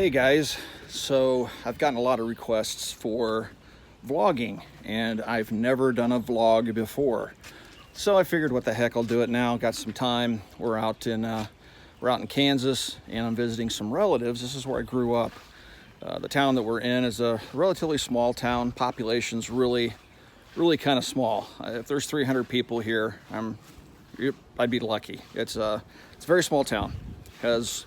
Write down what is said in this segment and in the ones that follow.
Hey guys, so I've gotten a lot of requests for vlogging and I've never done a vlog before. So I figured what the heck, I'll do it now. Got some time. We're out in Kansas and I'm visiting some relatives. This is where I grew up. The town that we're in is a relatively small town. Population's really kind of small. If there's 300 people here, I'd be lucky. It's a very small town. Has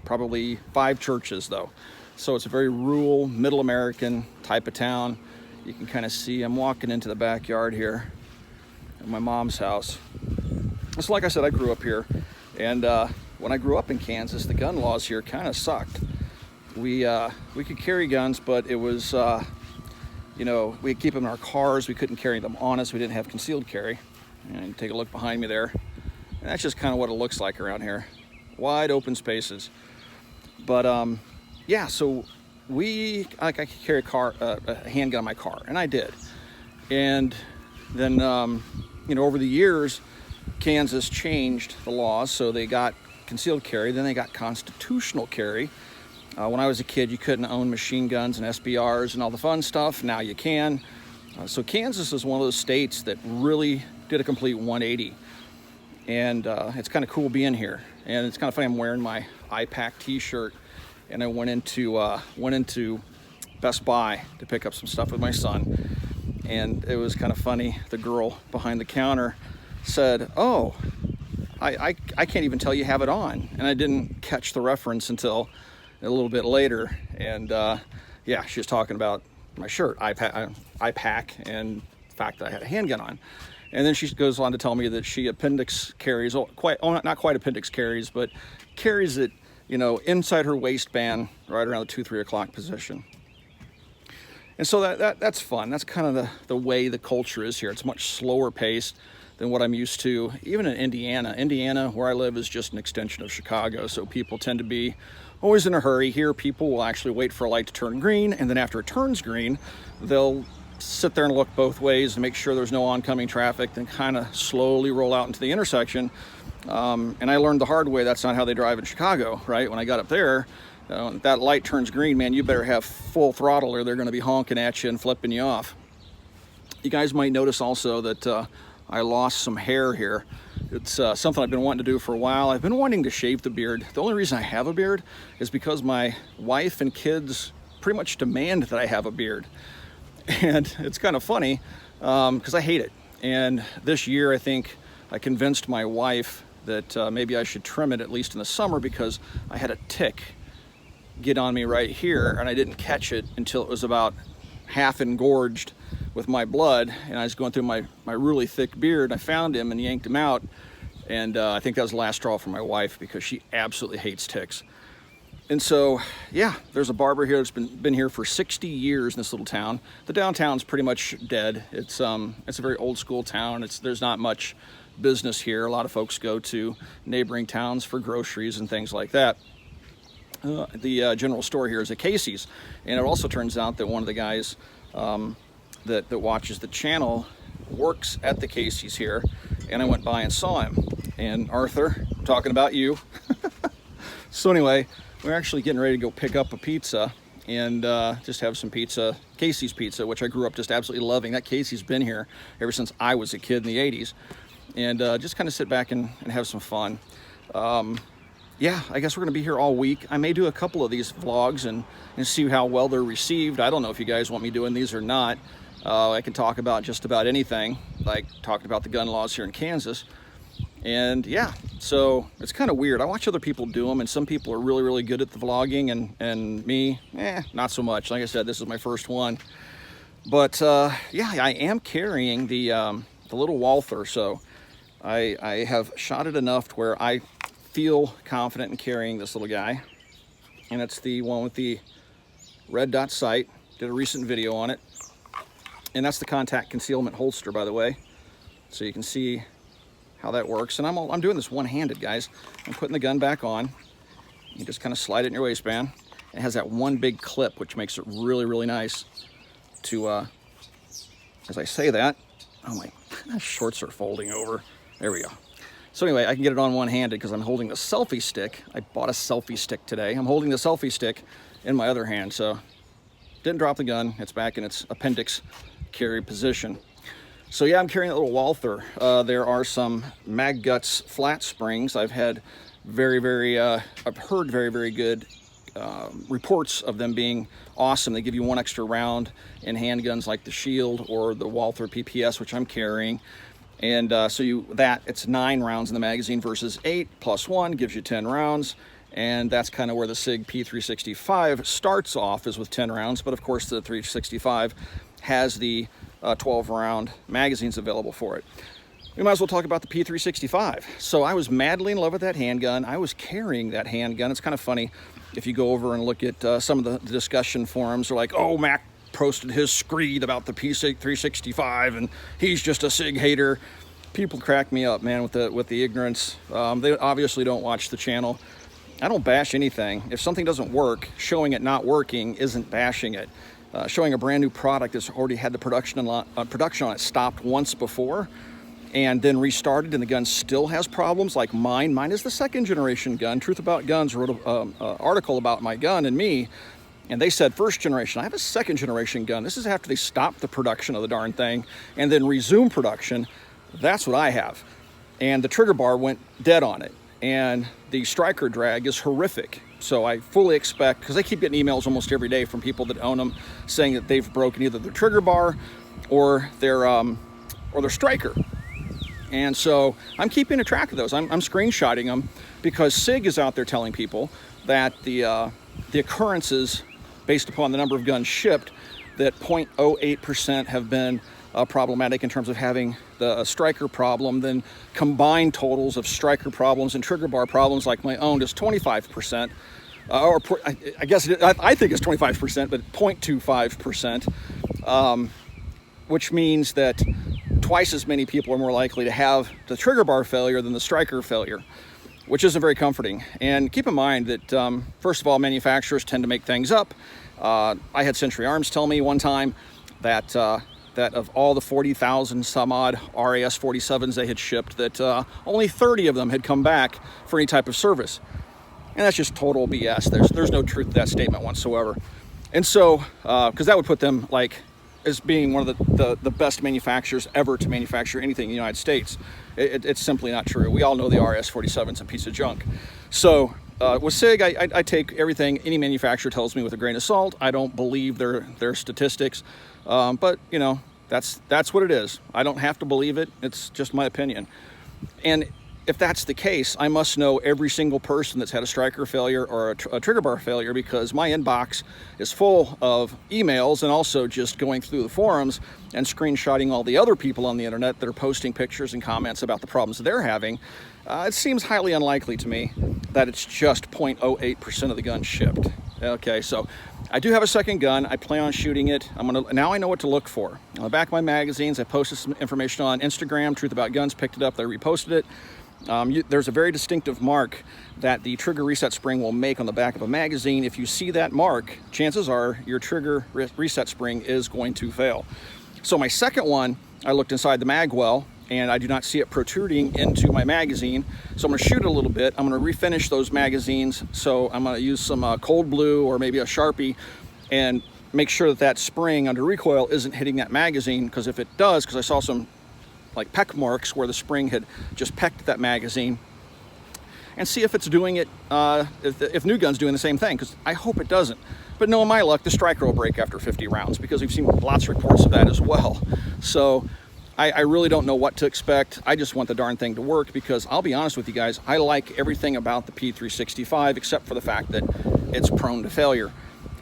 probably 5 churches though. So it's a very rural, middle American type of town. You can kind of see, I'm walking into the backyard here of my mom's house. So like I said, I grew up here. And when I grew up in Kansas, the gun laws here kind of sucked. We could carry guns, but it was, we'd keep them in our cars. We couldn't carry them on us. We didn't have concealed carry. And take a look behind me there. And that's just kind of what it looks like around here. Wide open spaces. But yeah, so I could carry a handgun in my car, and I did. And then over the years, Kansas changed the laws, so they got concealed carry, then they got constitutional carry. When I was a kid, you couldn't own machine guns and SBRs and all the fun stuff. Now you can. So Kansas is one of those states that really did a complete 180. And it's kind of cool being here. And it's kind of funny, I'm wearing my IPAC t-shirt, and I went into Best Buy to pick up some stuff with my son. And it was kind of funny. The girl behind the counter said, "Oh, I can't even tell you have it on." And I didn't catch the reference until a little bit later. And yeah, she was talking about my shirt, IPAC, and the fact that I had a handgun on. And then she goes on to tell me that she appendix carries, not quite appendix carries, but carries it, inside her waistband, right around the 2-3 o'clock position. And so that's fun. That's kind of the way the culture is here. It's much slower paced than what I'm used to. Even in Indiana. Indiana, where I live, is just an extension of Chicago. So people tend to be always in a hurry. Here, people will actually wait for a light to turn green. And then after it turns green, they'll sit there and look both ways and make sure there's no oncoming traffic, then kind of slowly roll out into the intersection. And I learned the hard way that's not how they drive in Chicago, right? When I got up there, that light turns green, man, you better have full throttle or they're going to be honking at you and flipping you off. You guys might notice also that I lost some hair here. It's something I've been wanting to do for a while. I've been wanting to shave the beard. The only reason I have a beard is because my wife and kids pretty much demand that I have a beard. And it's kind of funny because I hate it. And this year, I think I convinced my wife that maybe I should trim it, at least in the summer, because I had a tick get on me right here, and I didn't catch it until it was about half engorged with my blood. And I was going through my really thick beard. I found him and yanked him out. And I think that was the last straw for my wife because she absolutely hates ticks. And so, yeah, there's a barber here that's been here for 60 years in this little town. The downtown's pretty much dead. It's a very old school town. There's not much business here. A lot of folks go to neighboring towns for groceries and things like that. The general store here is a Casey's, and it also turns out that one of the guys that watches the channel works at the Casey's here, and I went by and saw him. And Arthur, I'm talking about you. So anyway, we're actually getting ready to go pick up a pizza and just have some pizza, Casey's pizza, which I grew up just absolutely loving. That Casey's been here ever since I was a kid in the 80s. And just kind of sit back and have some fun. Yeah, I guess we're going to be here all week. I may do a couple of these vlogs and see how well they're received. I don't know if you guys want me doing these or not. I can talk about just about anything, like talking about the gun laws here in Kansas. And yeah, so it's kind of weird. I watch other people do them, and some people are really good at the vlogging, and me, not so much. Like I said, this is my first one. But yeah, I am carrying the little Walther, so I have shot it enough to where I feel confident in carrying this little guy. And it's the one with the red dot sight. Did a recent video on it. And that's the contact concealment holster, by the way. So you can see how that works. And I'm doing this one-handed, guys. I'm putting the gun back on. You just kind of slide it in your waistband. It has that one big clip, which makes it really nice to, as I say that, oh my shorts are folding over. There we go. So anyway, I can get it on one-handed because I'm holding the selfie stick. I bought a selfie stick today. I'm holding the selfie stick in my other hand, so didn't drop the gun. It's back in its appendix carry position. So yeah, I'm carrying a little Walther. There are some Mag Guts flat springs. I've heard very, very good reports of them being awesome. They give you one extra round in handguns like the Shield or the Walther PPS, which I'm carrying. And it's 9 rounds in the magazine versus 8 plus 1 gives you 10 rounds. And that's kind of where the Sig P365 starts off, is with 10 rounds. But of course, the 365 has the 12 round magazines available for it. We might as well talk about the P365. So I was madly in love with that handgun. I was carrying that handgun. It's kind of funny if you go over and look at some of the discussion forums. They're like, oh, Mac posted his screed about the P365 and he's just a Sig hater. People crack me up, man, with the ignorance. They obviously don't watch the channel. I don't bash anything. If something doesn't work, showing it not working isn't bashing it. Showing a brand new product that's already had the production on it stopped once before and then restarted, and the gun still has problems like mine. Mine is the 2nd generation gun. Truth About Guns wrote an article about my gun and me, and they said 1st generation. I have a 2nd generation gun. This is after they stopped the production of the darn thing and then resumed production. That's what I have. And the trigger bar went dead on it. And the striker drag is horrific. So I fully expect, because I keep getting emails almost every day from people that own them saying that they've broken either their trigger bar or their striker. And so I'm keeping a track of those. I'm screenshotting them because Sig is out there telling people that the occurrences based upon the number of guns shipped, that 0.08% have been problematic in terms of having the striker problem. Then combined totals of striker problems and trigger bar problems like my own is 25%. I think it's 25%, but 0.25%, which means that twice as many people are more likely to have the trigger bar failure than the striker failure, which isn't very comforting. And keep in mind that, first of all, manufacturers tend to make things up. I had Century Arms tell me one time that of all the 40,000 some odd RAS 47s they had shipped, that only 30 of them had come back for any type of service. And that's just total BS. There's no truth to that statement whatsoever. And so, because that would put them like as being one of the best manufacturers ever to manufacture anything in the United States. It's simply not true. We all know the RAS 47's a piece of junk. So with Sig, I take everything any manufacturer tells me with a grain of salt. I don't believe their statistics, but you know, that's what it is. I don't have to believe it. It's just my opinion. And if that's the case, I must know every single person that's had a striker failure or a trigger bar failure, because my inbox is full of emails and also just going through the forums and screenshotting all the other people on the internet that are posting pictures and comments about the problems they're having. It seems highly unlikely to me that it's just 0.08% of the guns shipped. Okay, so I do have a second gun. I plan on shooting it. Now I know what to look for. On the back of my magazines, I posted some information on Instagram. Truth About Guns picked it up. They reposted it. There's a very distinctive mark that the trigger reset spring will make on the back of a magazine. If you see that mark, chances are your trigger reset spring is going to fail. So my second one, I looked inside the mag well, and I do not see it protruding into my magazine. So I'm gonna shoot it a little bit. I'm gonna refinish those magazines. So I'm gonna use some cold blue or maybe a Sharpie and make sure that that spring under recoil isn't hitting that magazine, because if it does, because I saw some like peck marks where the spring had just pecked that magazine, and see if it's doing it, if new gun's doing the same thing, because I hope it doesn't. But knowing my luck, the striker will break after 50 rounds, because we've seen lots of reports of that as well. So I really don't know what to expect. I just want the darn thing to work, because I'll be honest with you guys, I like everything about the P365 except for the fact that it's prone to failure,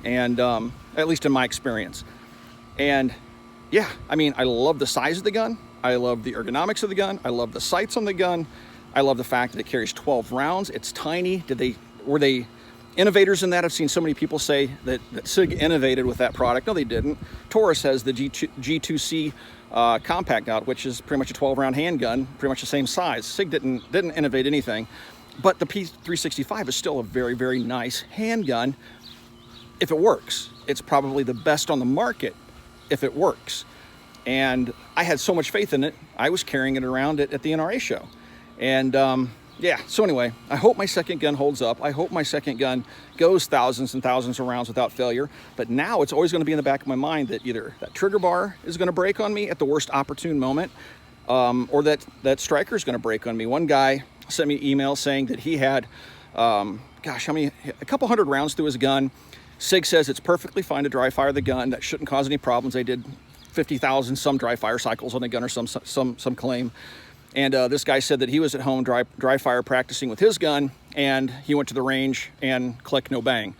and at least in my experience. And yeah, I mean, I love the size of the gun. I love the ergonomics of the gun. I love the sights on the gun. I love the fact that it carries 12 rounds. It's tiny. Were they innovators in that? I've seen so many people say that Sig innovated with that product. No, they didn't. Taurus has the G2C compact out, which is pretty much a 12-round handgun, pretty much the same size. Sig didn't innovate anything, but the P365 is still a very, very nice handgun if it works. It's probably the best on the market if it works. And I had so much faith in it, I was carrying it around at the NRA show. And yeah, so anyway, I hope my second gun holds up. I hope my second gun goes thousands and thousands of rounds without failure. But now it's always going to be in the back of my mind that either that trigger bar is going to break on me at the worst opportune moment, or that striker is going to break on me. One guy sent me an email saying that he had, gosh, a couple hundred rounds through his gun. Sig says it's perfectly fine to dry fire the gun. That shouldn't cause any problems. They did 50,000 some dry fire cycles on the gun, or some claim. And this guy said that he was at home dry fire practicing with his gun, and he went to the range and click, no bang.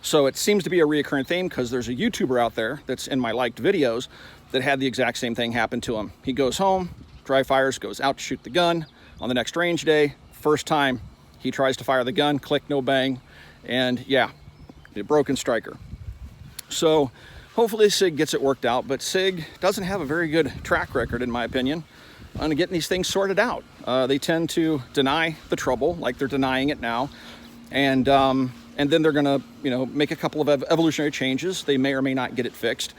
So it seems to be a reoccurring theme, because there's a YouTuber out there that's in my liked videos that had the exact same thing happen to him. He goes home, dry fires, goes out to shoot the gun. On the next range day, first time he tries to fire the gun, click, no bang, and yeah, a broken striker. So hopefully Sig gets it worked out, but Sig doesn't have a very good track record, in my opinion, on getting these things sorted out. They tend to deny the trouble, like they're denying it now, and then they're gonna, make a couple of evolutionary changes. They may or may not get it fixed,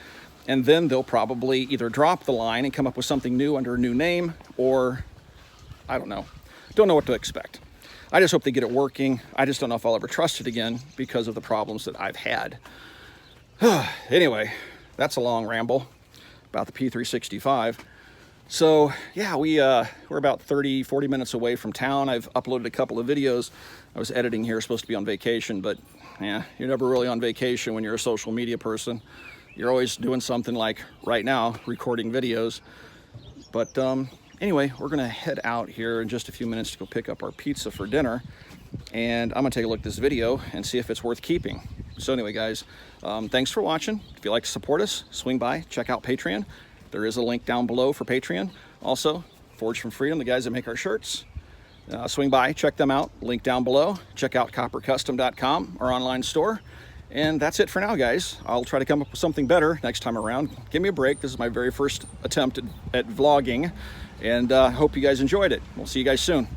and then they'll probably either drop the line and come up with something new under a new name, or I don't know what to expect. I just hope they get it working. I just don't know if I'll ever trust it again because of the problems that I've had. Anyway, that's a long ramble about the P365. So yeah, we're about 30-40 minutes away from town. I've uploaded a couple of videos. I was editing here, supposed to be on vacation, but yeah, you're never really on vacation when you're a social media person. You're always doing something, like right now, recording videos. But anyway, we're gonna head out here in just a few minutes to go pick up our pizza for dinner. And I'm gonna take a look at this video and see if it's worth keeping. So anyway, guys, thanks for watching. If you'd like to support us, swing by, check out Patreon. There is a link down below for Patreon. Also, Forged from Freedom, the guys that make our shirts. Swing by, check them out, link down below. Check out coppercustom.com, our online store. And that's it for now, guys. I'll try to come up with something better next time around. Give me a break. This is my very first attempt at vlogging, and I hope you guys enjoyed it. We'll see you guys soon.